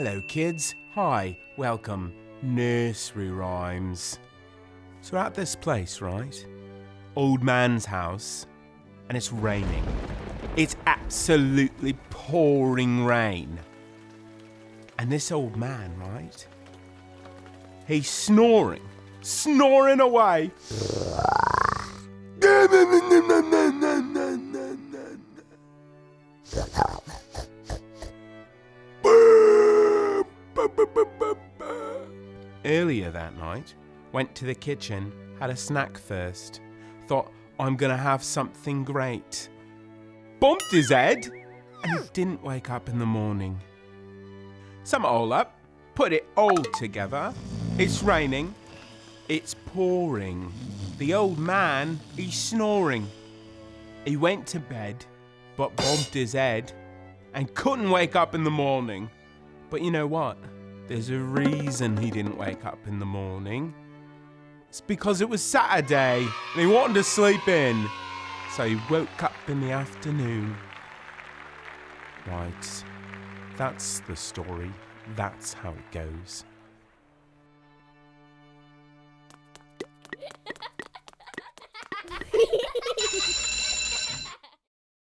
Hello kids, hi, welcome, Nursery Rhymes. So we're at this place, right? Old man's house, and it's raining. It's absolutely pouring rain. And this old man, right? He's snoring away. Earlier that night, went to the kitchen, had a snack first. Thought, I'm gonna have something great. Bumped his head, and he didn't wake up in the morning. Sum it all up, put it all together. It's raining, it's pouring. The old man, he's snoring. He went to bed, but bumped his head, and couldn't wake up in the morning. But you know what? There's a reason he didn't wake up in the morning. It's because it was Saturday and he wanted to sleep in. So he woke up in the afternoon. Right, that's the story. That's how it goes.